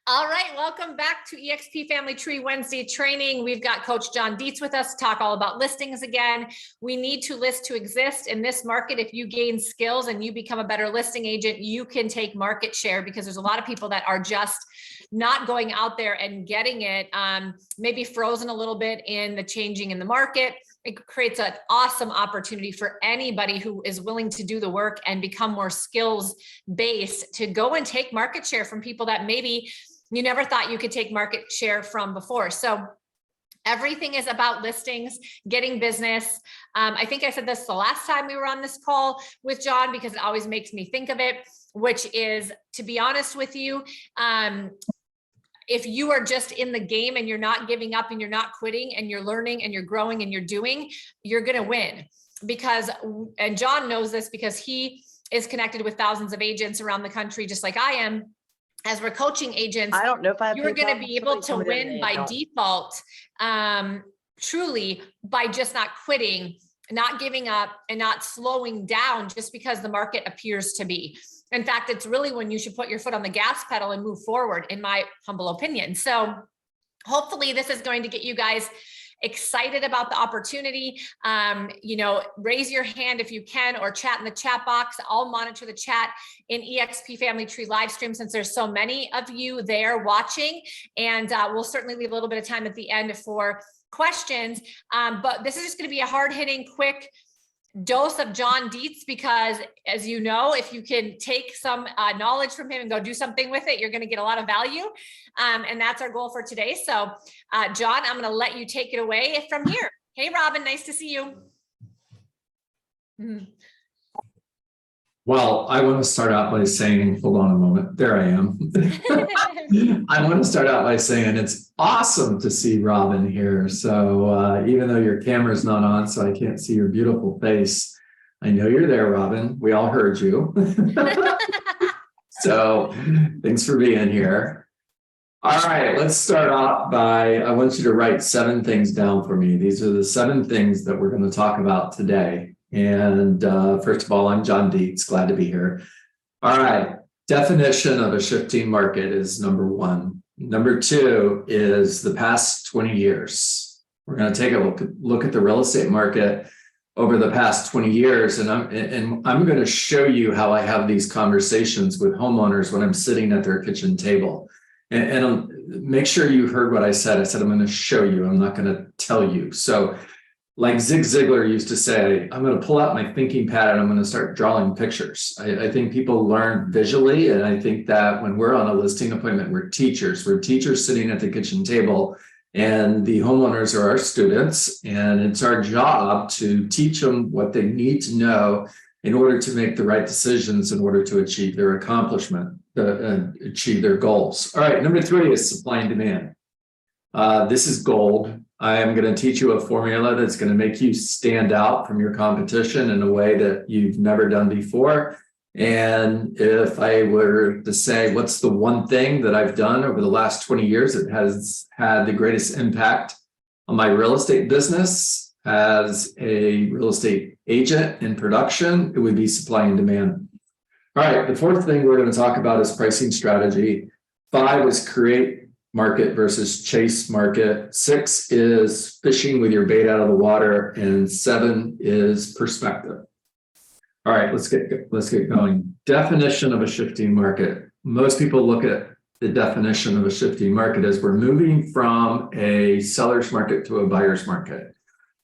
All right, welcome back to EXP Family Tree Wednesday training. We've got Coach John Dietz with us to talk all about listings again. We need to list to exist in this market. If you gain skills and you become a better listing agent, you can take market share, because there's a lot of people that are just not going out there and getting it, maybe frozen a little bit in the changing in the market. It creates an awesome opportunity for anybody who is willing to do the work and become more skills based to go and take market share from people that maybe you never thought you could take market share from before. So everything is about listings, getting business. I think I said this the last time we were on this call with John, because it always makes me think of it, which is, to be honest with you, if you are just in the game and you're not giving up and you're not quitting and you're learning and you're growing and you're doing, you're going to win. Because, and John knows this because he is connected with thousands of agents around the country, just like I am. As we're coaching agents, I don't know if you're going to be able to win by default, truly, by just not quitting, not giving up, and not slowing down just because the market appears to be. In fact, it's really when you should put your foot on the gas pedal and move forward, in my humble opinion. So hopefully this is going to get you guys excited about the opportunity. Raise your hand if you can, or chat in the chat box. I'll monitor the chat in EXP Family Tree live stream, since there's so many of you there watching, and we'll certainly leave a little bit of time at the end for questions. But this is just going to be a hard-hitting, quick dose of John Dietz, because, as you know, if you can take some knowledge from him and go do something with it, you're going to get a lot of value. And that's our goal for today. So John, I'm going to let you take it away from here. Hey, Robin, nice to see you. Well, I want to start out by saying, hold on a moment, there I am. I want to start out by saying it's awesome to see Robin here. So even though your camera's not on, so I can't see your beautiful face, I know you're there, Robin. We all heard you. So thanks for being here. All right, let's start off by, I want you to write 7 things down for me. These are the 7 things that we're going to talk about today. And first of all, I'm John Dietz, glad to be here. All right, definition of a shifting market is number 1. Number 2 is the past 20 years. We're going to take a look at the real estate market over the past 20 years. And I'm going to show you how I have these conversations with homeowners when I'm sitting at their kitchen table. And make sure you heard what I said. I said, I'm going to show you. I'm not going to tell you. So like Zig Ziglar used to say, I'm going to pull out my thinking pad and I'm going to start drawing pictures. I think people learn visually. And I think that when we're on a listing appointment, we're teachers. We're teachers sitting at the kitchen table, and the homeowners are our students. And it's our job to teach them what they need to know in order to make the right decisions, in order to achieve their accomplishment, achieve their goals. All right, number 3 is supply and demand. This is gold. I am going to teach you a formula that's going to make you stand out from your competition in a way that you've never done before. And if I were to say, what's the one thing that I've done over the last 20 years that has had the greatest impact on my real estate business as a real estate agent in production, it would be supply and demand. All right, the 4th thing we're going to talk about is pricing strategy. 5 is create market versus chase market. 6 is fishing with your bait out of the water, and 7 is perspective. All right, let's get going. Definition of a shifting market. Most people look at the definition of a shifting market as we're moving from a seller's market to a buyer's market,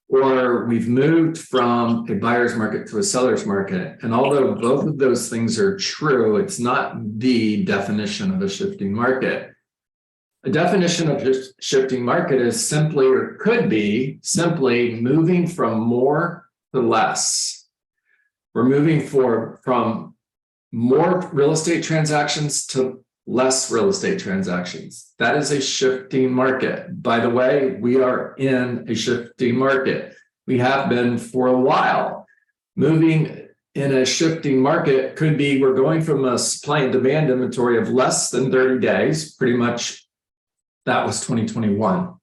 or we've moved from a buyer's market to a seller's market. And although both of those things are true, it's not the definition of a shifting market. A definition of shifting market is simply, or could be simply, moving from more to less. We're moving from more real estate transactions to less real estate transactions. That is a shifting market. By the way, we are in a shifting market. We have been for a while. Moving in a shifting market could be, we're going from a supply and demand inventory of less than 30 days, pretty much. That was 2021,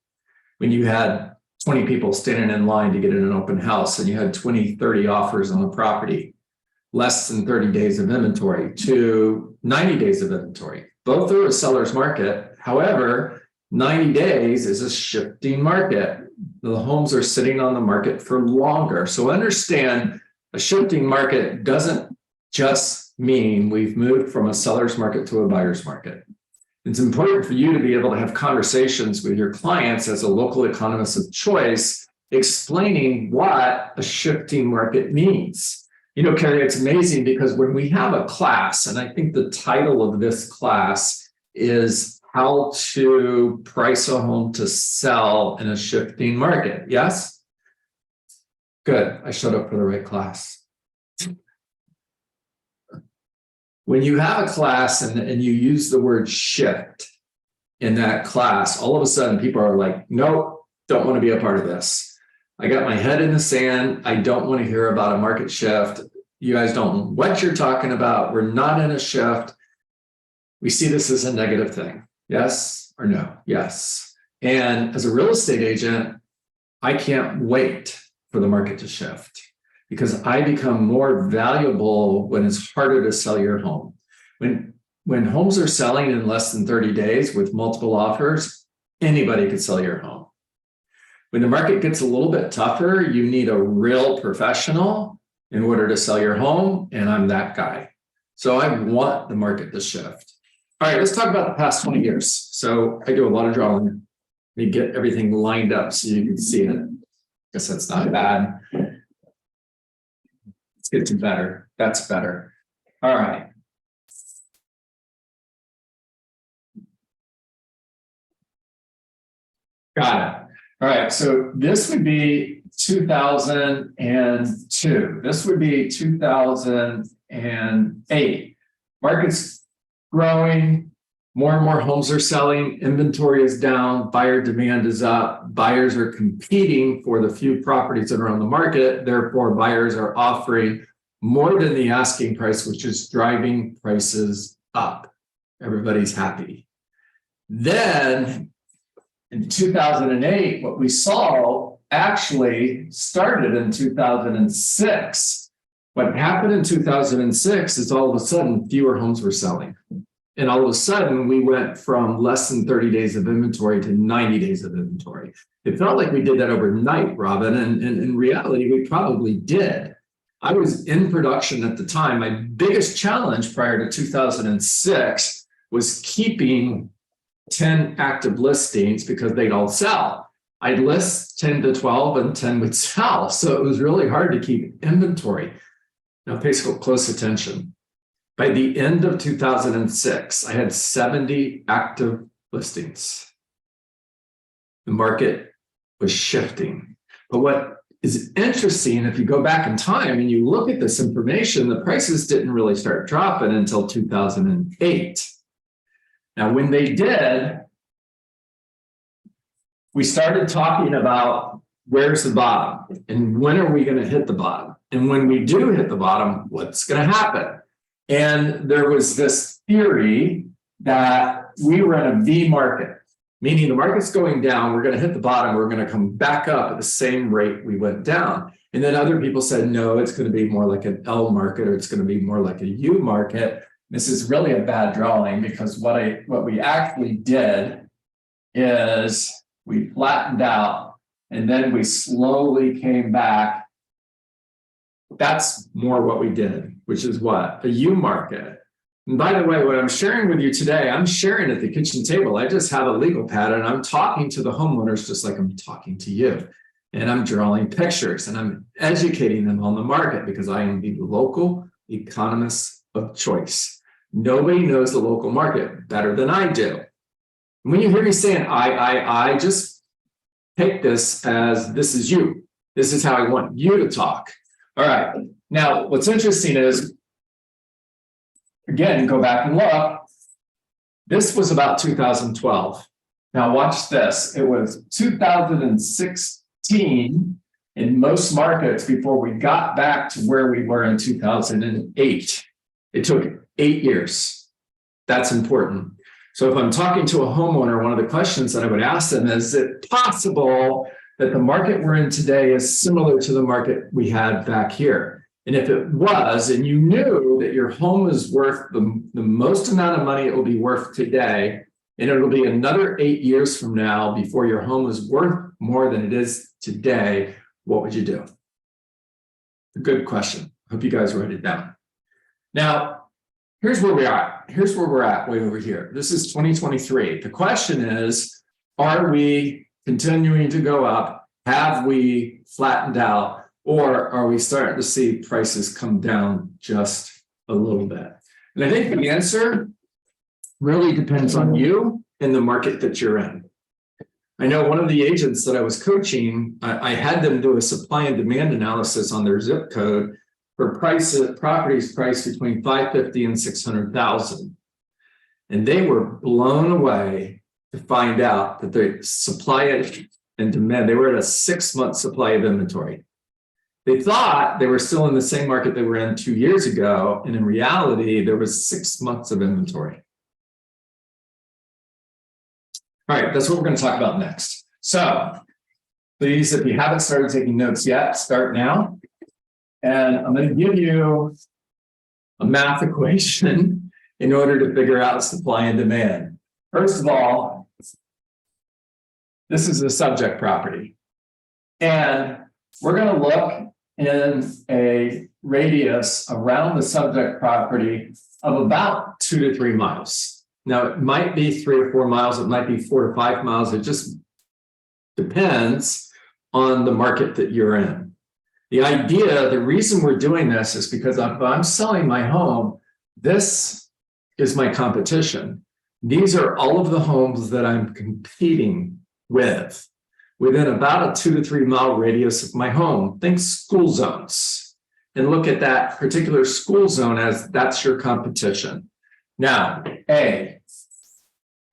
when you had 20 people standing in line to get in an open house and you had 20, 30 offers on the property. less than 30 days of inventory to 90 days of inventory. Both are a seller's market. However, 90 days is a shifting market. The homes are sitting on the market for longer. So understand, a shifting market doesn't just mean we've moved from a seller's market to a buyer's market. It's important for you to be able to have conversations with your clients as a local economist of choice, explaining what a shifting market means. You know, Cari, it's amazing because when we have a class, and I think the title of this class is How to Price a Home to Sell in a Shifting Market. Yes? Good. I showed up for the right class. When you have a class and you use the word shift in that class, all of a sudden people are like, nope, don't want to be a part of this. I got my head in the sand. I don't want to hear about a market shift. You guys don't know what you're talking about. We're not in a shift. We see this as a negative thing. Yes or no? Yes. And as a real estate agent, I can't wait for the market to shift, because I become more valuable when it's harder to sell your home. When homes are selling in less than 30 days with multiple offers, anybody could sell your home. When the market gets a little bit tougher, you need a real professional in order to sell your home, and I'm that guy. So I want the market to shift. All right, let's talk about the past 20 years. So I do a lot of drawing. Let me get everything lined up so you can see it. Guess that's not bad. Let's get to better. That's better. All right. Got it. All right. So this would be 2002. This would be 2008. Market's growing. More and more homes are selling. Inventory is down. Buyer demand is up. Buyers are competing for the few properties that are on the market. Therefore, buyers are offering more than the asking price, which is driving prices up. Everybody's happy. Then in 2008, what we saw actually started in 2006. What happened in 2006 is all of a sudden fewer homes were selling. And all of a sudden, we went from less than 30 days of inventory to 90 days of inventory. It felt like we did that overnight, Robin, and in reality, we probably did. I was in production at the time. My biggest challenge prior to 2006 was keeping 10 active listings because they'd all sell. I'd list 10 to 12 and 10 would sell. So it was really hard to keep inventory. Now pay close attention. By the end of 2006, I had 70 active listings. The market was shifting. But what is interesting, if you go back in time and you look at this information, the prices didn't really start dropping until 2008. Now, when they did, we started talking about where's the bottom and when are we going to hit the bottom? And when we do hit the bottom, what's going to happen? And there was this theory that we were in a V market, meaning the market's going down, we're going to hit the bottom, we're going to come back up at the same rate we went down. And then other people said, no, it's going to be more like an L market, or it's going to be more like a U market. This is really a bad drawing, because what we actually did is we flattened out and then we slowly came back. That's more what we did, which is what? A U market. And by the way, what I'm sharing with you today, I'm sharing at the kitchen table. I just have a legal pad and I'm talking to the homeowners just like I'm talking to you. And I'm drawing pictures and I'm educating them on the market because I am the local economist of choice. Nobody knows the local market better than I do. And when you hear me saying I just take this as this is you. This is how I want you to talk. All right. Now, what's interesting is, again, go back and look. This was about 2012. Now, watch this. It was 2016 in most markets before we got back to where we were in 2008. It took 8 years. That's important. So if I'm talking to a homeowner, one of the questions that I would ask them is it possible that the market we're in today is similar to the market we had back here? And if it was, and you knew that your home is worth the most amount of money it will be worth today, and it'll be another 8 years from now before your home is worth more than it is today, what would you do? A good question. Hope you guys write it down. Now, here's where we are. Here's where we're at way over here. This is 2023. The question is, are we continuing to go up? Have we flattened out? Or are we starting to see prices come down just a little bit? And I think the answer really depends on you and the market that you're in. I know one of the agents that I was coaching, I had them do a supply and demand analysis on their zip code for properties priced between 550 and 600,000. And they were blown away to find out that the supply and demand, they were at a 6-month supply of inventory. They thought they were still in the same market they were in 2 years ago. And in reality, there was 6 months of inventory. All right, that's what we're going to talk about next. So please, if you haven't started taking notes yet, start now. And I'm going to give you a math equation in order to figure out supply and demand. First of all, this is the subject property. And we're going to look in a radius around the subject property of about 2 to 3 miles. Now, it might be 3 or 4 miles. It might be 4 to 5 miles. It just depends on the market that you're in. The idea, the reason we're doing this is because if I'm selling my home, this is my competition. These are all of the homes that I'm competing with within about a 2 to 3 mile radius of my home. Think school zones and look at that particular school zone as that's your competition. Now, A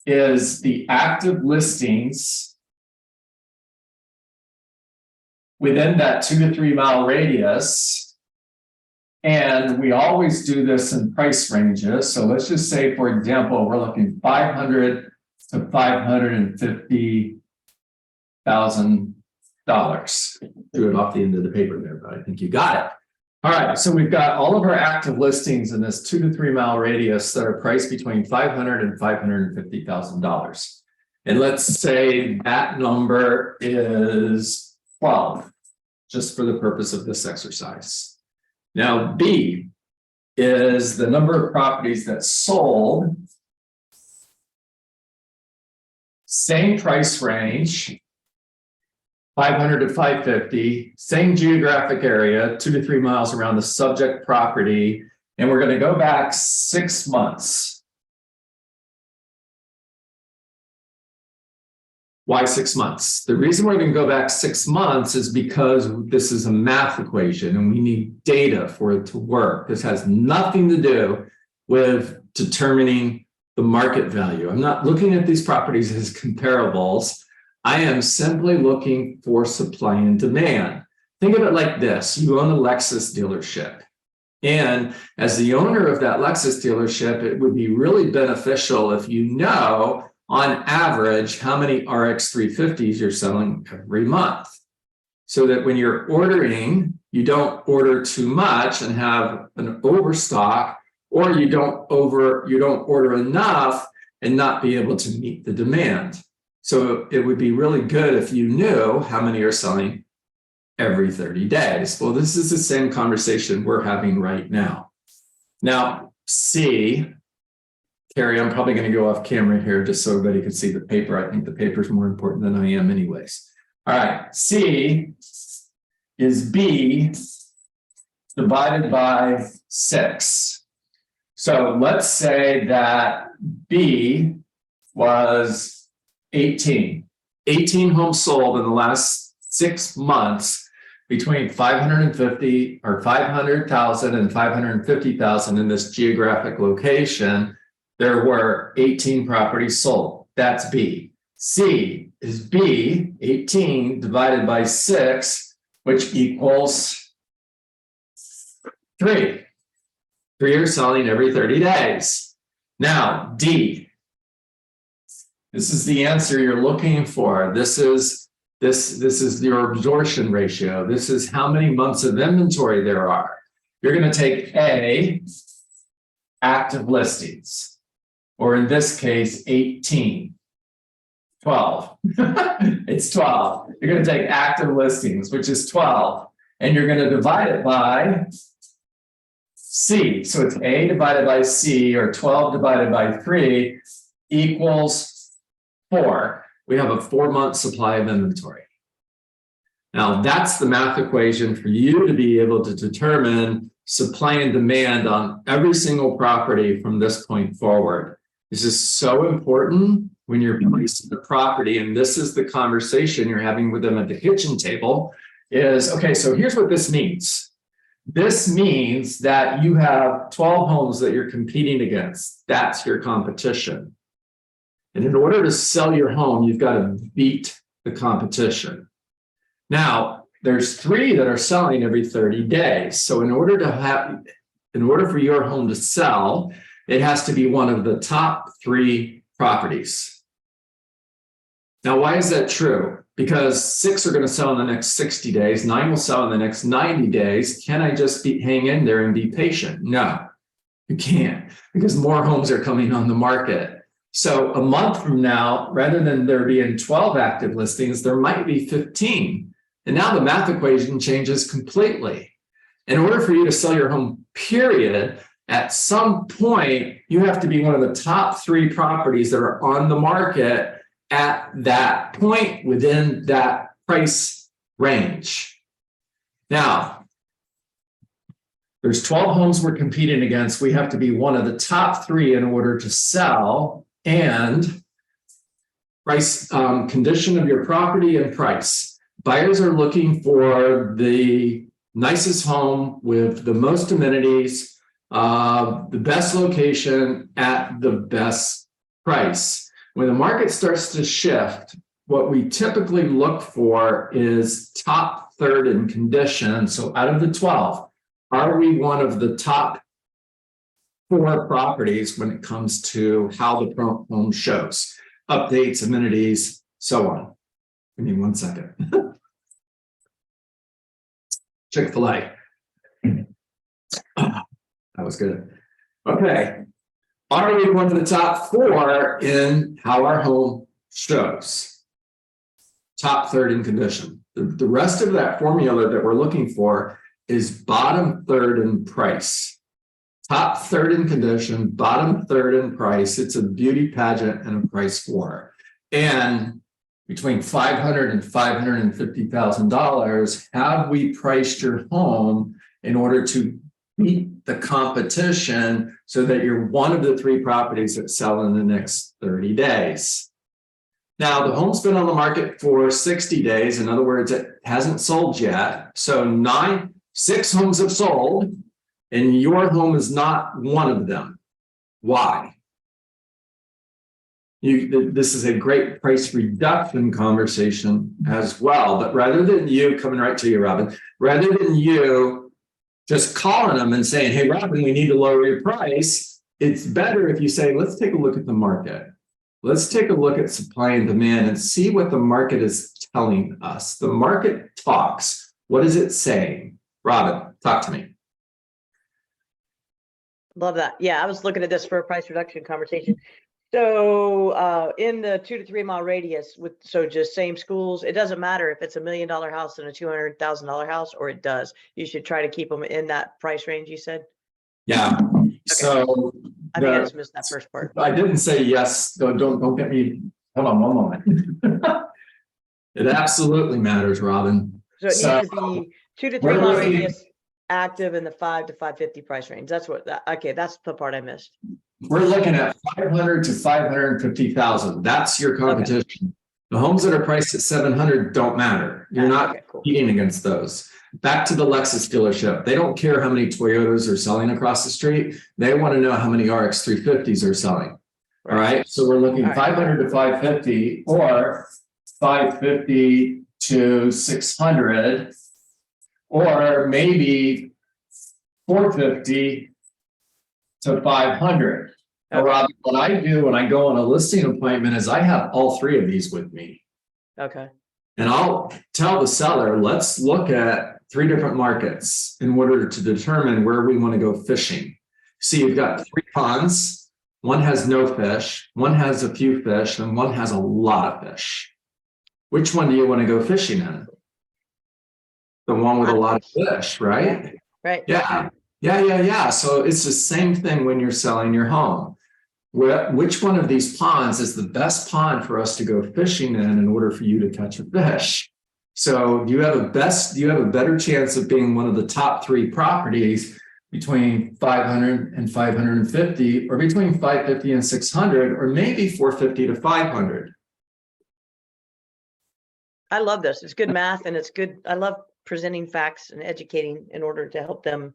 is the active listings within that 2 to 3 mile radius. And we always do this in price ranges. So let's just say, for example, we're looking $500,000 to $550,000. Do it off the end of the paper there, but I think you got it. All right, so we've got all of our active listings in this 2 to 3 mile radius that are priced between $500,000 and $550,000. And let's say that number is 12, just for the purpose of this exercise. Now, B is the number of properties that sold, same price range, 500 to 550, same geographic area, 2 to 3 miles around the subject property. And we're going to go back 6 months. Why 6 months? The reason we're going to go back 6 months is because this is a math equation and we need data for it to work. This has nothing to do with determining the market value. I'm not looking at these properties as comparables. I am simply looking for supply and demand. Think of it like this. You own a Lexus dealership. And as the owner of that Lexus dealership, it would be really beneficial if you know, on average, how many RX 350s you're selling every month. So that when you're ordering, you don't order too much and have an overstock, or you don't order enough and not be able to meet the demand. So it would be really good if you knew how many are selling every 30 days. Well, this is the same conversation we're having right now. Now, C, Cari, I'm probably going to go off camera here just so everybody can see the paper. I think the paper is more important than I am anyways. All right, C is B divided by 6. So let's say that B was 18 homes sold in the last 6 months between 550 or 500,000 and 550,000 in this geographic location. There were 18 properties sold. That's B. C is B, 18 divided by 6, which equals 3. 3 are selling every 30 days. Now, D. This is the answer you're looking for. This is your absorption ratio. This is how many months of inventory there are. you're going to take A, active listings, or in this case, 18. 12. It's 12. You're going to take active listings, which is 12, and you're going to divide it by C. So it's A divided by C, or 12 divided by 3 equals 4. We have a 4-month supply of inventory. Now, that's the math equation for you to be able to determine supply and demand on every single property from this point forward. This is so important when you're pricing the property, and this is the conversation you're having with them at the kitchen table, is, okay, so here's what this means. This means that you have 12 homes that you're competing against. That's your competition. And in order to sell your home, you've got to beat the competition. Now, there's 3 that are selling every 30 days. So in order for your home to sell, it has to be one of the top 3 properties. Now, why is that true? Because 6 are going to sell in the next 60 days, 9 will sell in the next 90 days. Can I just hang in there and be patient? No, you can't, because more homes are coming on the market. So a month from now, rather than there being 12 active listings, there might be 15. And now the math equation changes completely. In order for you to sell your home, period, at some point, you have to be one of the top 3 properties that are on the market at that point within that price range. Now, there's 12 homes we're competing against. We have to be one of the top 3 in order to sell, and price, condition of your property and price. Buyers are looking for the nicest home with the most amenities, the best location at the best price. When the market starts to shift, what we typically look for is top 3rd in condition. So out of the 12, are we one of the top 4 properties when it comes to how the home shows, updates, amenities, so on? Give me 1 second. Chick-fil-A. That was good. Okay. Are we one of the top 4 in how our home shows? Top 3rd in condition. The rest of that formula that we're looking for is bottom 3rd in price. Top 3rd in condition, bottom 3rd in price. It's a beauty pageant and a price war. And between $500,000 and $550,000, have we priced your home in order to beat the competition so that you're one of the 3 properties that sell in the next 30 days? Now, the home's been on the market for 60 days. In other words, it hasn't sold yet. So 6 homes have sold, and your home is not one of them. Why? This is a great price reduction conversation as well. But rather than you coming right to you, Robin, rather than you just calling them and saying, hey, Robin, we need to lower your price, it's better if you say, let's take a look at the market. Let's take a look at supply and demand and see what the market is telling us. The market talks. What is it saying? Robin, talk to me. Love that. Yeah, I was looking at this for a price reduction conversation. So in the 2 to 3 mile radius, so just same schools, it doesn't matter if it's $1 million house and a $200,000 house, or it does. You should try to keep them in that price range, you said? Yeah. Okay. So I think I just missed that first part. I didn't say yes. Don't get me. Hold on 1 moment. It absolutely matters, Robin. So it needs to be 2 to 3 mile radius, active in the 5 to 550 price range. That's what okay, that's the part I missed. We're looking at 500 to 550,000. That's your competition. Okay. The homes that are priced at 700 don't matter. You're not competing against those. Back to the Lexus dealership. They don't care how many Toyotas are selling across the street. They want to know how many RX 350s are selling. All right. So we're looking 500 to 550, or 550 to 600, or maybe 450 to 500. Now, Rob, what I do when I go on a listing appointment is I have all 3 of these with me. Okay. And I'll tell the seller, let's look at three different markets in order to determine where we want to go fishing. See, you've got three ponds. One has no fish, one has a few fish, and one has a lot of fish. Which one do you want to go fishing in? The one with a lot of fish, right? Right. Yeah. So it's the same thing when you're selling your home. Which one of these ponds is the best pond for us to go fishing in order for you to catch a fish? So do you have a better chance of being one of the top three properties between 500 and 550, or between 550 and 600, or maybe 450 to 500? I love this. It's good math, and it's good. I love presenting facts and educating in order to help them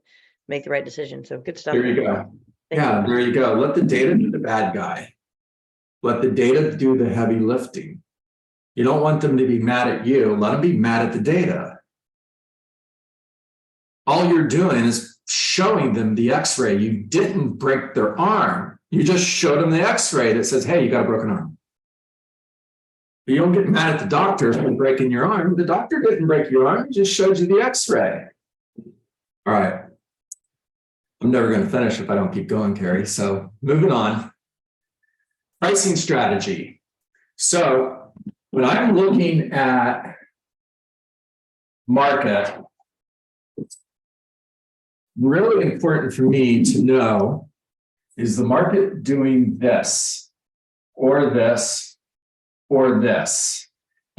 make the right decision. So good stuff. There you go. There you go. Let the data do the bad guy. Let the data do the heavy lifting. You don't want them to be mad at you. Let them be mad at the data. All you're doing is showing them the x-ray. You didn't break their arm. You just showed them the x-ray that says, hey, you got a broken arm. But you don't get mad at the doctor for breaking your arm. The doctor didn't break your arm. He just showed you the x-ray. All right. I'm never going to finish if I don't keep going, Cari. So moving on. Pricing strategy. So when I'm looking at market, really important for me to know, is the market doing this or this or this?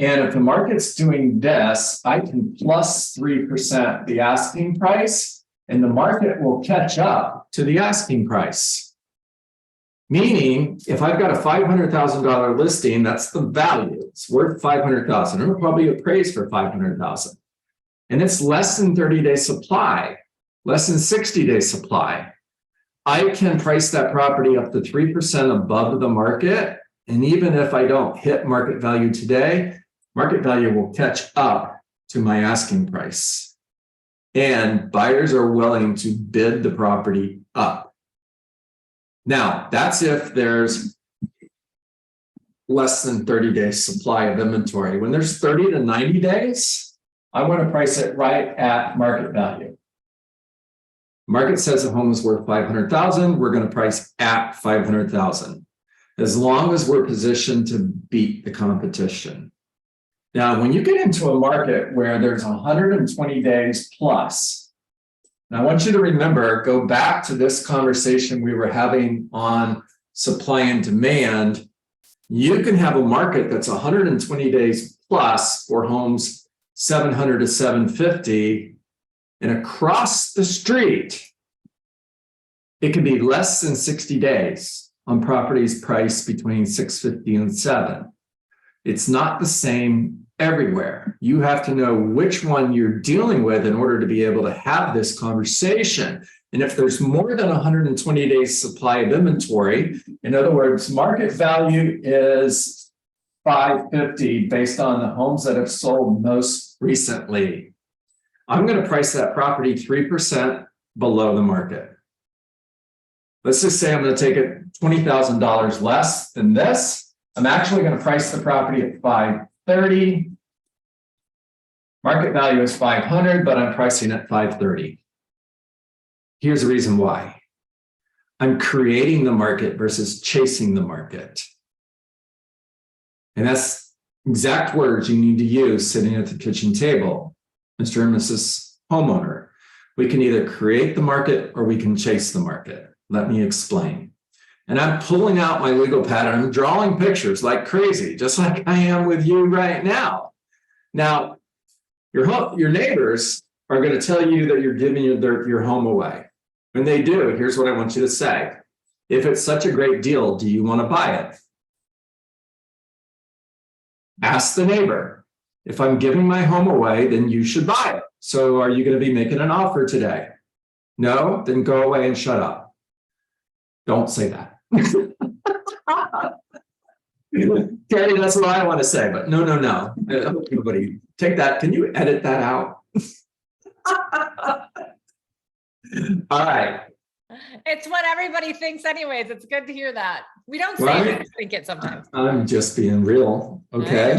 And if the market's doing this, I can plus 3% the asking price, and the market will catch up to the asking price. Meaning, if I've got a $500,000 listing, that's the value. It's worth $500,000. It'll probably appraise for $500,000. And it's less than 30-day supply, less than 60-day supply. I can price that property up to 3% above the market. And even if I don't hit market value today, market value will catch up to my asking price. And buyers are willing to bid the property up. Now, that's if there's less than 30 days supply of inventory. When there's 30 to 90 days, I want to price it right at market value. Market says the home is worth $500,000. We're going to price at $500,000, as long as we're positioned to beat the competition. Now, when you get into a market where there's 120 days plus, and I want you to remember, go back to this conversation we were having on supply and demand. You can have a market that's 120 days plus for homes 700 to 750, and across the street, it can be less than 60 days on properties priced between 650 and 7. It's not the same everywhere. You have to know which one you're dealing with in order to be able to have this conversation. And if there's more than 120 days supply of inventory, in other words, market value is 550 based on the homes that have sold most recently, I'm going to price that property 3% below the market. Let's just say I'm going to take it $20,000 less than this. I'm actually going to price the property at 530. Market value is 500, but I'm pricing at 530. Here's the reason why. I'm creating the market versus chasing the market. And that's exact words you need to use sitting at the kitchen table, Mr. and Mrs. Homeowner. We can either create the market or we can chase the market. Let me explain. And I'm pulling out my legal pad and I'm drawing pictures like crazy, just like I am with you right now. Now, your neighbors are going to tell you that you're giving your home away. When they do, here's what I want you to say. If it's such a great deal, do you want to buy it? Ask the neighbor. If I'm giving my home away, then you should buy it. So are you going to be making an offer today? No? Then go away and shut up. Don't say that. Cari, that's what I want to say, but no. Everybody, take that. Can you edit that out? All right. It's what everybody thinks anyways. It's good to hear that. We don't say Right? it, we think it sometimes. I'm just being real. Okay.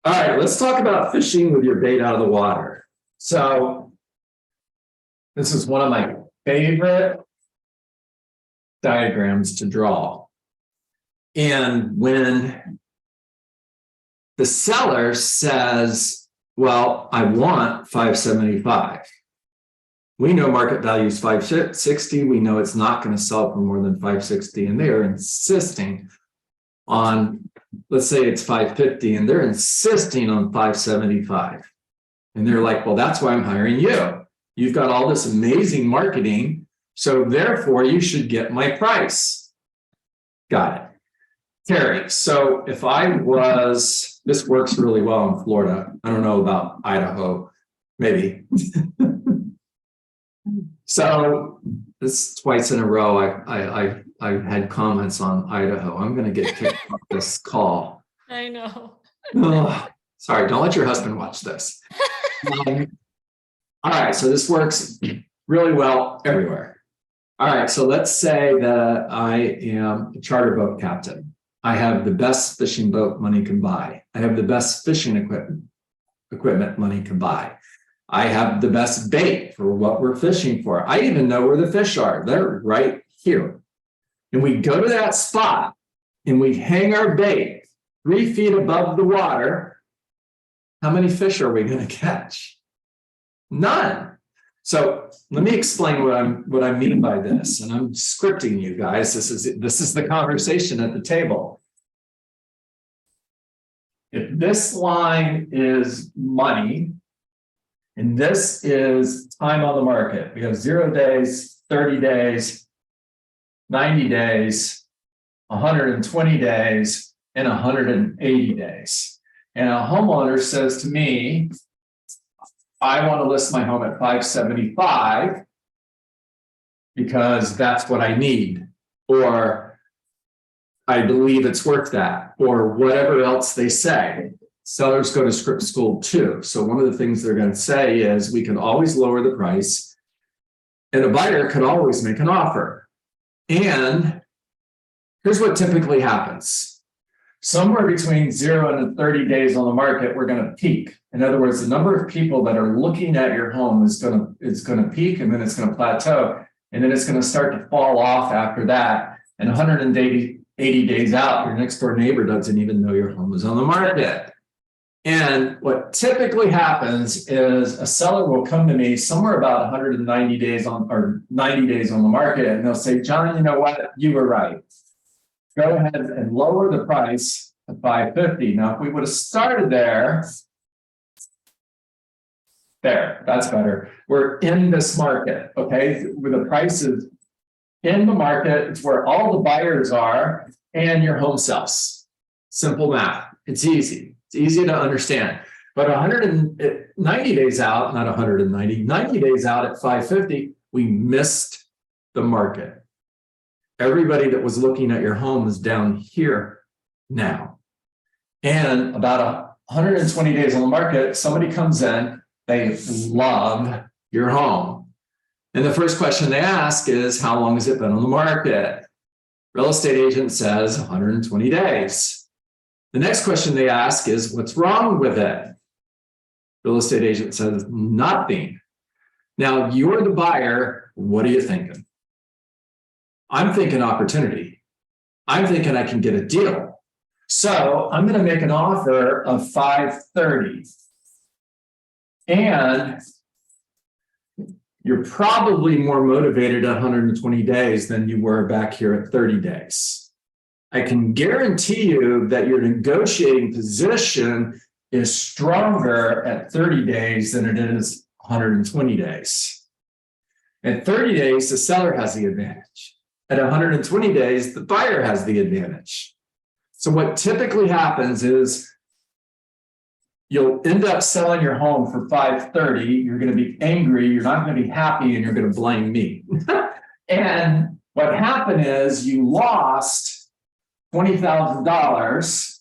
All right. Let's talk about fishing with your bait out of the water. So this is one of my favorite diagrams to draw. And when the seller says, well, I want 575. We know market value is 560. We know it's not going to sell for more than 560. And they are insisting on, let's say it's 550, and they're insisting on 575. And they're like, well, that's why I'm hiring you. You've got all this amazing marketing, so therefore you should get my price. Got it. Cari, so if I was, this works really well in Florida. I don't know about Idaho, maybe. So this twice in a row, I had comments on Idaho. I'm going to get kicked off this call. I know. Oh, sorry, don't let your husband watch this. All right, so this works really well everywhere. All right, so let's say that I am a charter boat captain. I have the best fishing boat money can buy. I have the best fishing equipment money can buy. I have the best bait for what we're fishing for. I even know where the fish are. They're right here. And we go to that spot and we hang our bait 3 feet above the water. How many fish are we going to catch? None. So let me explain what I mean by this. And I'm scripting you guys. This is the conversation at the table. If this line is money, and this is time on the market, we have 0 days, 30 days, 90 days, 120 days, and 180 days. And a homeowner says to me, I want to list my home at 575 because that's what I need, or I believe it's worth that, or whatever else they say. Sellers go to script school too. So one of the things they're going to say is we can always lower the price, and a buyer could always make an offer. And here's what typically happens. Somewhere between 0 and 30 days on the market, we're going to peak. In other words, the number of people that are looking at your home is going to peak, and then it's going to plateau, and then it's going to start to fall off after that. And 180 days out, your next door neighbor doesn't even know your home is on the market. And what typically happens is a seller will come to me somewhere about 190 days on, or 90 days on the market, and they'll say, John, you know what? You were right. Go ahead and lower the price to 550. Now, if we would have started there, that's better. We're in this market, okay? Where the price is in the market, it's where all the buyers are, and your home sells. Simple math. It's easy. It's easy to understand. But 190 days out, not 190, 90 days out at 550, we missed the market. Everybody that was looking at your home is down here now. And about 120 days on the market, somebody comes in, they love your home. And the first question they ask is, how long has it been on the market? Real estate agent says 120 days. The next question they ask is, what's wrong with it? Real estate agent says nothing. Now, you're the buyer. What are you thinking? I'm thinking opportunity. I'm thinking I can get a deal. So I'm going to make an offer of 530. And you're probably more motivated at 120 days than you were back here at 30 days. I can guarantee you that your negotiating position is stronger at 30 days than it is 120 days. At 30 days, the seller has the advantage. At 120 days, the buyer has the advantage. So what typically happens is you'll end up selling your home for 530. You're going to be angry. You're not going to be happy, and you're going to blame me. And what happened is you lost $20,000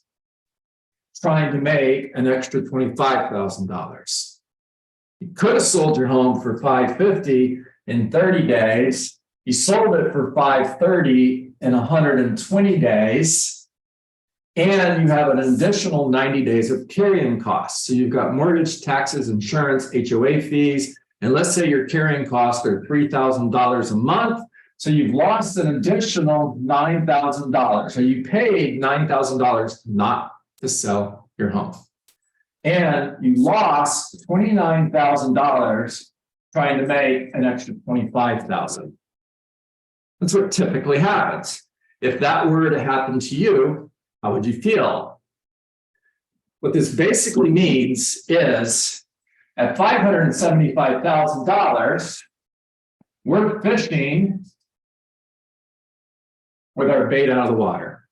trying to make an extra $25,000. You could have sold your home for 550 in 30 days. You sold it for 530 in 120 days. And you have an additional 90 days of carrying costs. So you've got mortgage, taxes, insurance, HOA fees, and let's say your carrying costs are $3,000 a month. So you've lost an additional $9,000. So you paid $9,000 not to sell your home. And you lost $29,000 trying to make an extra $25,000. That's what typically happens. If that were to happen to you, how would you feel? What this basically means is at $575,000, we're fishing with our bait out of the water.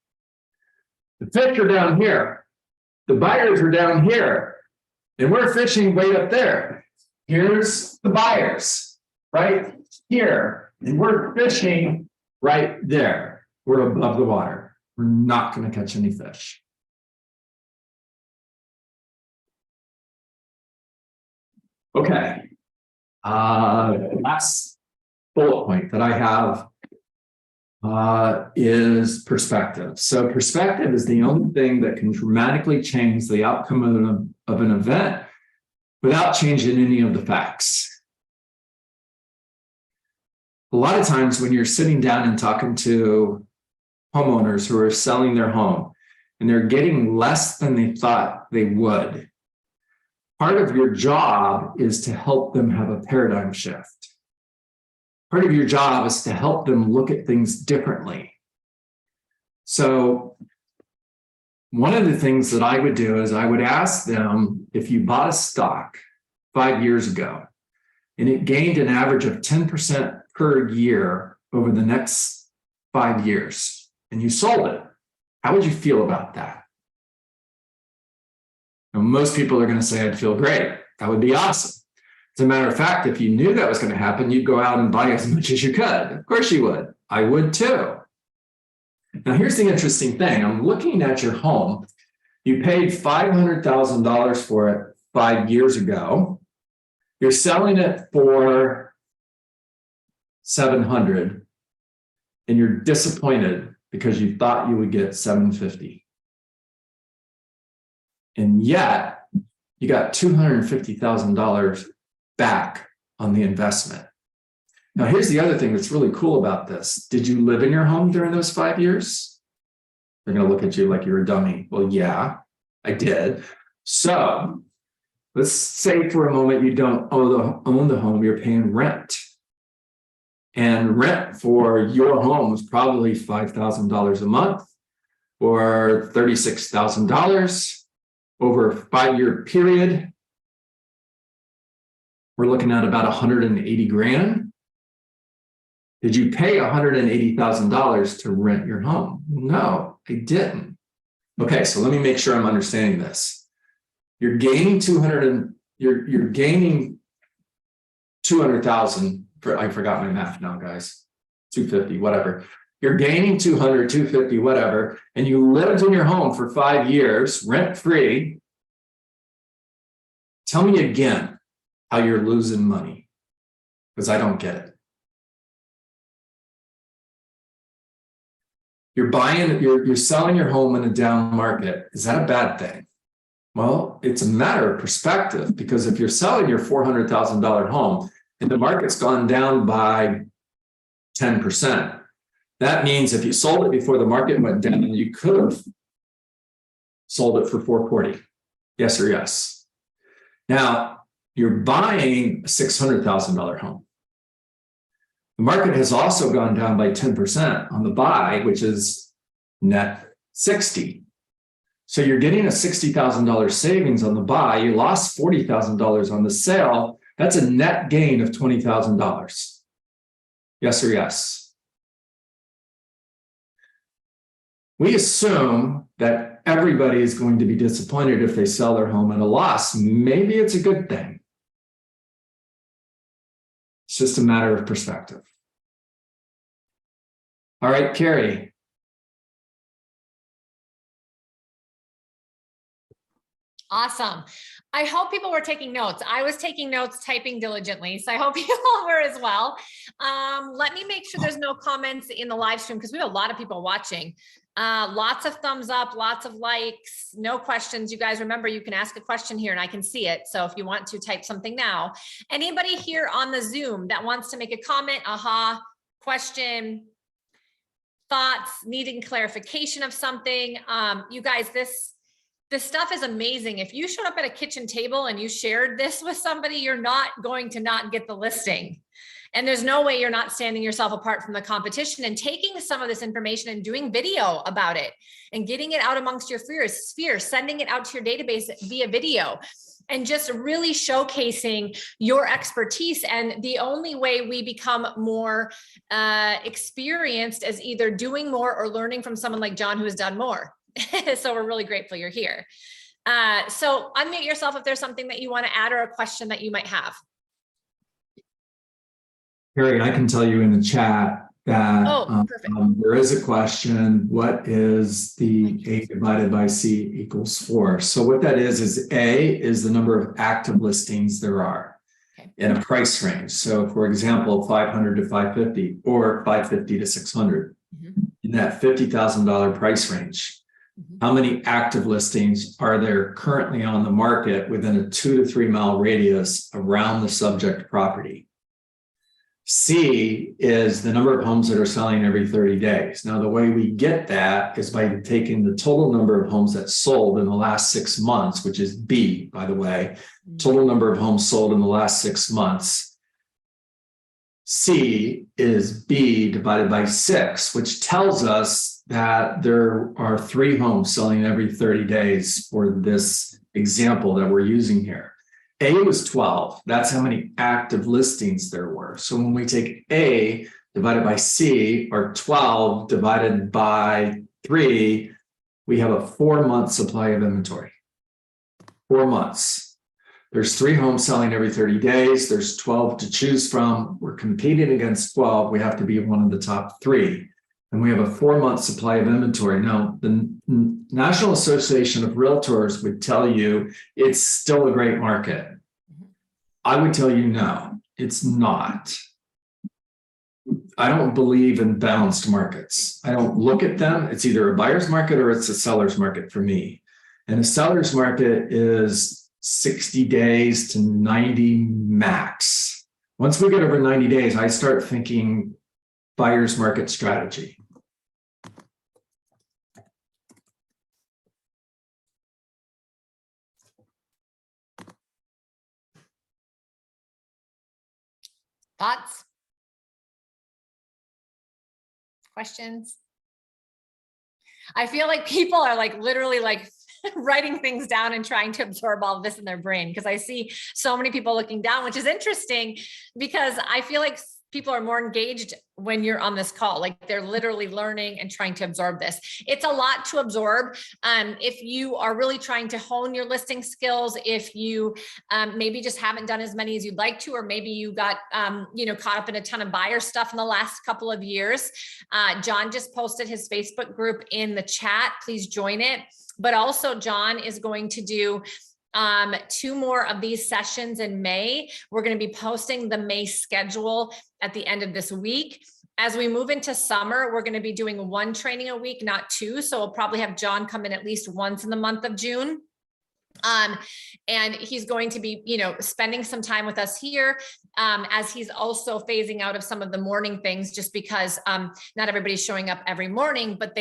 The fish are down here. The buyers are down here. And we're fishing way up there. Here's the buyers right here. And we're fishing right there. We're above the water. We're not going to catch any fish. Okay. Last bullet point that I have is perspective. So perspective is the only thing that can dramatically change the outcome of an event without changing any of the facts. A lot of times when you're sitting down and talking to homeowners who are selling their home and they're getting less than they thought they would, part of your job is to help them have a paradigm shift. Part of your job is to help them look at things differently. So one of the things that I would do is I would ask them, if you bought a stock 5 years ago and it gained an average of 10% per year over the next 5 years, and you sold it, how would you feel about that? Now, most people are going to say, I'd feel great. That would be awesome. As a matter of fact, if you knew that was going to happen, you'd go out and buy as much as you could. Of course you would. I would too. Now, here's the interesting thing. I'm looking at your home. You paid $500,000 for it 5 years ago. You're selling it for $700,000, and you're disappointed because you thought you would get $750,000. And yet you got $250,000 back on the investment. Now, here's the other thing that's really cool about this. Did you live in your home during those 5 years? They're going to look at you like you're a dummy. Well, yeah, I did. So let's say for a moment you don't own the home, you're paying rent. And rent for your home was probably $5,000 a month or $36,000 over a 5-year period. We're looking at about $180,000. Did you pay $180,000 to rent your home? No, I didn't. Okay, so let me make sure I'm understanding this. You're gaining you're gaining 200,000. I forgot my math now, guys. 250, whatever. You're gaining 200, 250, whatever, and you lived in your home for 5 years, rent-free. Tell me again how you're losing money, because I don't get it. You're selling your home in a down market. Is that a bad thing? Well, it's a matter of perspective, because if you're selling your $400,000 home and the market's gone down by 10%, that means if you sold it before the market went down, you could have sold it for $440. Yes or yes. Now, you're buying a $600,000 home. The market has also gone down by 10% on the buy, which is net 60. So you're getting a $60,000 savings on the buy. You lost $40,000 on the sale. That's a net gain of $20,000. Yes or yes? We assume that everybody is going to be disappointed if they sell their home at a loss. Maybe it's a good thing. It's just a matter of perspective. All right, Cari. Awesome. I hope people were taking notes. I was taking notes, typing diligently. So I hope you all were as well. Let me make sure there's no comments in the live stream because we have a lot of people watching. Lots of thumbs up, lots of likes, no questions. You guys remember you can ask a question here and I can see it. So if you want to type something now, anybody here on the Zoom that wants to make a comment, question, thoughts, needing clarification of something. You guys, this stuff is amazing. If you showed up at a kitchen table and you shared this with somebody, you're not going to not get the listing. And there's no way you're not standing yourself apart from the competition and taking some of this information and doing video about it and getting it out amongst your sphere, sending it out to your database via video and just really showcasing your expertise. And the only way we become more experienced is either doing more or learning from someone like John, who has done more. So we're really grateful you're here. So unmute yourself if there's something that you want to add or a question that you might have. Cari, I can tell you in the chat that there is a question. What is the A divided by C equals 4? So what that is A is the number of active listings there are in a price range. So for example, 500 to 550 or 550 to 600 in that $50,000 price range. How many active listings are there currently on the market within a 2 to 3 mile radius around the subject property? C is the number of homes that are selling every 30 days. Now, the way we get that is by taking the total number of homes that sold in the last 6 months, which is B, by the way, total number of homes sold in the last 6 months. C is B divided by 6, which tells us that there are 3 homes selling every 30 days for this example that we're using here. A was 12. That's how many active listings there were. So when we take A divided by C, or 12 divided by 3, we have a 4-month supply of inventory. 4 months. There's 3 homes selling every 30 days. There's 12 to choose from. We're competing against 12. We have to be one of the top 3. And we have a 4-month supply of inventory. Now, the National Association of Realtors would tell you it's still a great market. I would tell you no, it's not. I don't believe in balanced markets. I don't look at them. It's either a buyer's market or it's a seller's market for me. And a seller's market is 60 days to 90 max. Once we get over 90 days, I start thinking buyer's market strategy. Thoughts? Questions? I feel like people are like literally like writing things down and trying to absorb all of this in their brain because I see so many people looking down, which is interesting because I feel like people are more engaged when you're on this call, like they're literally learning and trying to absorb this. It's a lot to absorb. If you are really trying to hone your listing skills, if you maybe just haven't done as many as you'd like to, or maybe you got caught up in a ton of buyer stuff in the last couple of years. John just posted his Facebook group in the chat. Please join it. But also John is going to do 2 more of these sessions in May. We're going to be posting the May schedule at the end of this week. As we move into summer, we're going to be doing 1 training a week, not 2. So we'll probably have John come in at least once in the month of June. And he's going to be, spending some time with us here, as he's also phasing out of some of the morning things, just because, not everybody's showing up every morning, but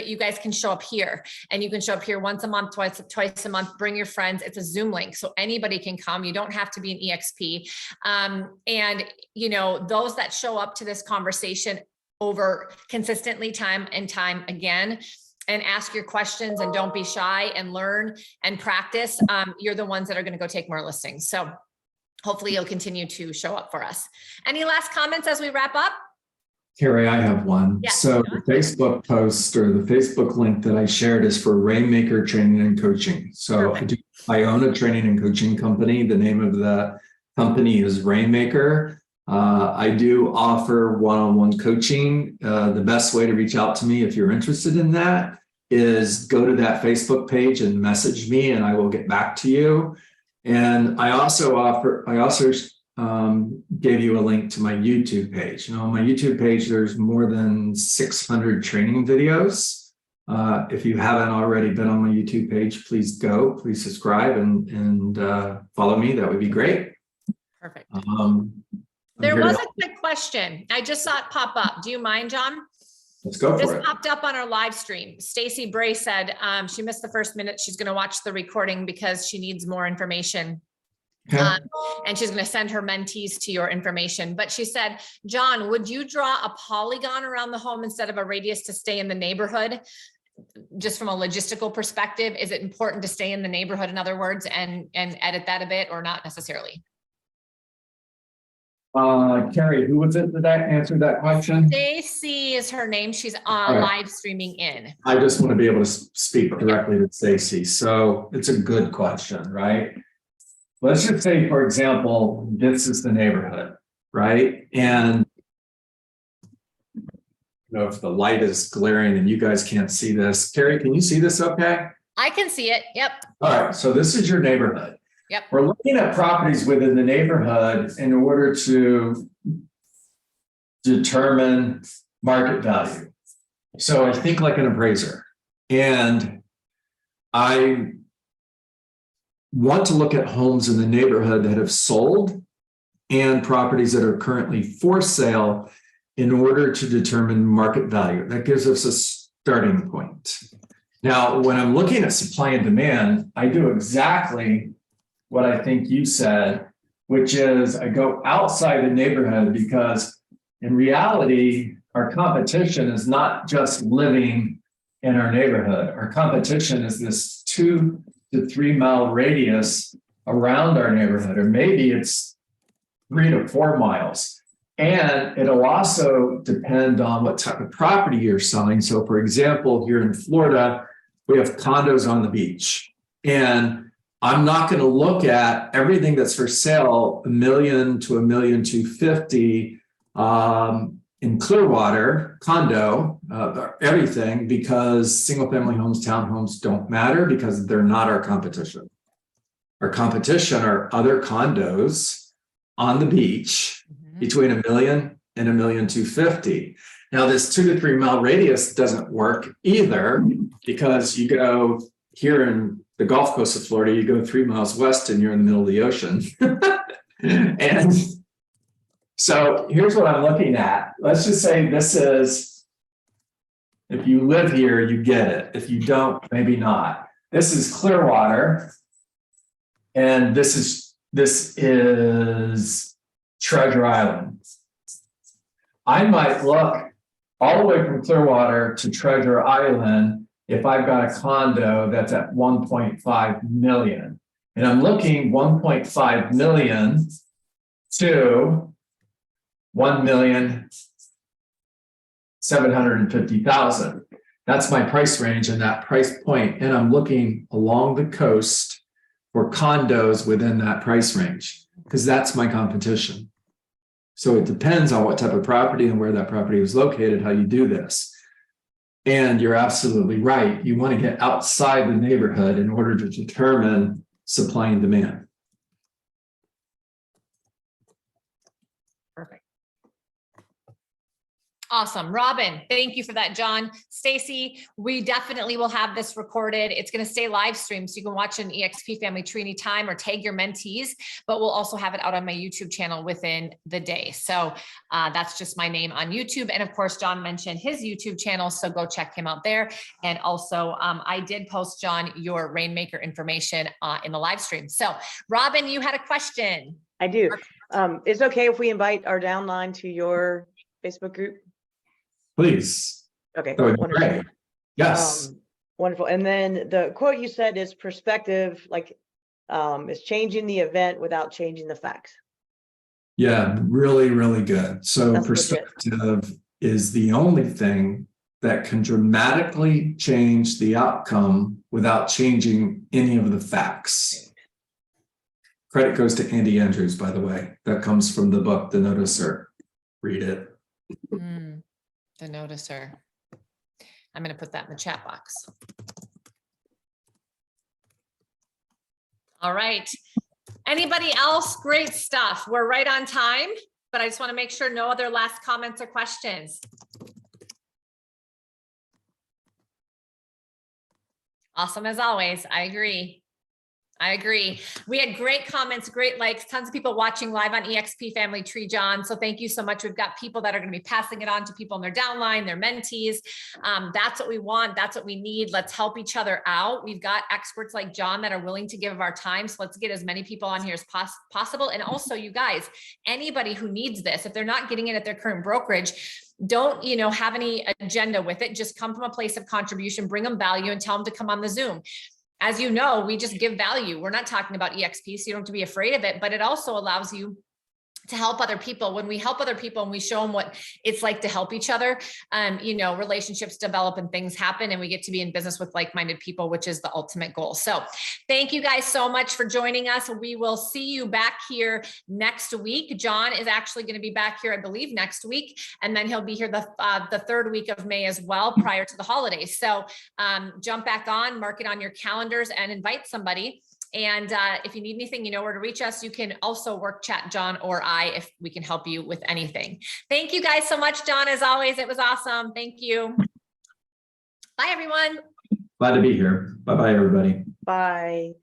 you guys can show up here, and you can show up here once a month, twice a month, bring your friends. It's a Zoom link. So anybody can come. You don't have to be an EXP. And those that show up to this conversation over consistently time and time again, and ask your questions and don't be shy and learn and practice, you're the ones that are going to go take more listings. So hopefully you'll continue to show up for us. Any last comments as we wrap up? Cari, I have one. Yes. So the Facebook post or the Facebook link that I shared is for Rainmaker Training and Coaching. So I own a training and coaching company. The name of the company is Rainmaker. I do offer one-on-one coaching. The best way to reach out to me if you're interested in that is go to that Facebook page and message me, and I will get back to you. And I also gave you a link to my YouTube page. You know, on my YouTube page, there's more than 600 training videos. If you haven't already been on my YouTube page, please subscribe and follow me. That would be great. Perfect. There was a quick question. I just saw it pop up. Do you mind, John? Let's go for it. This popped up on our live stream. Stacy Bray said she missed the first minute. She's going to watch the recording because she needs more information. Okay. And she's going to send her mentees to your information. But she said, John, would you draw a polygon around the home instead of a radius to stay in the neighborhood? Just from a logistical perspective, is it important to stay in the neighborhood, in other words, and edit that a bit, or not necessarily? Cari, who was it that answered that question? Stacy is her name. She's live streaming in. I just want to be able to speak directly to Stacy. So it's a good question, right? Let's just say, for example, this is the neighborhood, right? And you know, if the light is glaring and you guys can't see this, Cari, can you see this okay? I can see it. Yep. All right. So this is your neighborhood. Yep. We're looking at properties within the neighborhood in order to determine market value. So I think like an appraiser, and I want to look at homes in the neighborhood that have sold and properties that are currently for sale in order to determine market value. That gives us a starting point. Now, when I'm looking at supply and demand, I do exactly what I think you said, which is I go outside the neighborhood, because in reality, our competition is not just living in our neighborhood. Our competition is this 2 to 3 mile radius around our neighborhood, or maybe it's 3 to 4 miles. And it'll also depend on what type of property you're selling. So for example, here in Florida, we have condos on the beach, and I'm not going to look at everything that's for sale, $1 million to $1.25 million in Clearwater condo, everything, because single family homes, townhomes don't matter, because they're not our competition. Our competition are other condos on the beach between $1 million and $1.25 million. Now, this 2 to 3 mile radius doesn't work either, because you go here in the Gulf Coast of Florida, you go 3 miles west and you're in the middle of the ocean. And so here's what I'm looking at. Let's just say this is, if you live here, you get it. If you don't, maybe not. This is Clearwater, and this is Treasure Island. I might look all the way from Clearwater to Treasure Island if I've got a condo that's at 1.5 million, and I'm looking 1.5 million to 1,750,000. That's my price range and that price point. And I'm looking along the coast for condos within that price range, because that's my competition. So it depends on what type of property and where that property is located, how you do this. And you're absolutely right. You want to get outside the neighborhood in order to determine supply and demand. Perfect. Awesome. Robin, thank you for that, John. Stacy, we definitely will have this recorded. It's going to stay live streamed, so you can watch an EXP Family Tree anytime or tag your mentees, but we'll also have it out on my YouTube channel within the day. So that's just my name on YouTube. And of course, John mentioned his YouTube channel, so go check him out there. And also I did post, John, your Rainmaker information in the live stream. So Robin, you had a question. I do. Is it okay if we invite our downline to your Facebook group? Please. Okay. That would be Wonderful. great. Yes. Wonderful. And then the quote you said is perspective, like is changing the event without changing the facts. Yeah, really, really good. So That's perspective is the only thing that can dramatically change the outcome without changing any of the facts. Credit goes to Andy Andrews, by the way. That comes from the book, The Noticer. Read it. The Noticer. I'm going to put that in the chat box. All right. Anybody else? Great stuff. We're right on time, but I just want to make sure no other last comments or questions. Awesome as always. I agree. We had great comments, great likes, tons of people watching live on EXP Family Tree, John. So thank you so much. We've got people that are going to be passing it on to people in their downline, their mentees. That's what we want. That's what we need. Let's help each other out. We've got experts like John that are willing to give of our time. So let's get as many people on here as possible. And also, you guys, anybody who needs this, if they're not getting it at their current brokerage, don't, have any agenda with it. Just come from a place of contribution, bring them value and tell them to come on the Zoom. As you know, we just give value. We're not talking about EXP, so you don't have to be afraid of it, but it also allows you to help other people. When we help other people and we show them what it's like to help each other, relationships develop and things happen, and we get to be in business with like-minded people, which is the ultimate goal. So thank you guys so much for joining us. We will see you back here next week. John is actually going to be back here, I believe, next week, and then he'll be here the third week of May as well, prior to the holidays. So jump back on, mark it on your calendars, and invite somebody. And if you need anything, you know where to reach us. You can also work chat John or I if we can help you with anything. Thank you guys so much, John. As always, it was awesome. Thank you. Bye, everyone. Glad to be here. Bye-bye, everybody. Bye.